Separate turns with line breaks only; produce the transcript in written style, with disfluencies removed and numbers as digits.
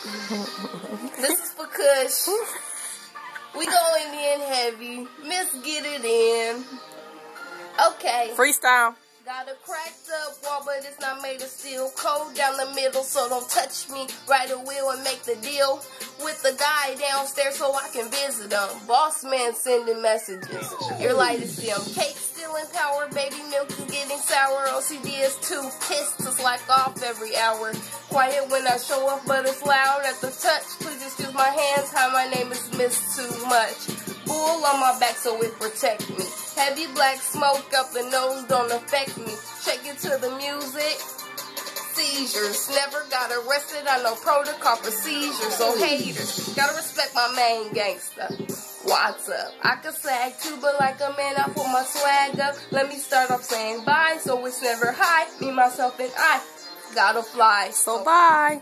This is for Kush. We going in heavy. Miss, get it in. Okay.
Freestyle.
Got a cracked up wall, but it's not made of steel. Cold down the middle, so don't touch me. Write a will and make the deal with the guy downstairs so I can visit him. Boss man sending messages. Your light is dim. Cake still in power. Baby milk is getting sour. OCD is too pissed to slack off every hour. Quiet when I show up, but it's loud at the touch. Please excuse my hands. Hi, my name is Miss Too Much. Bull on my back so it protect me. Heavy black smoke up the nose don't affect me. Shake it to the music. Seizures. Never got arrested. I know protocol for seizures. So haters, gotta respect my main gangster. What's up? I can sag too, but like a man, I put my swag up. Let me start off saying bye, so it's never hi. Me, myself, and I gotta fly.
So bye.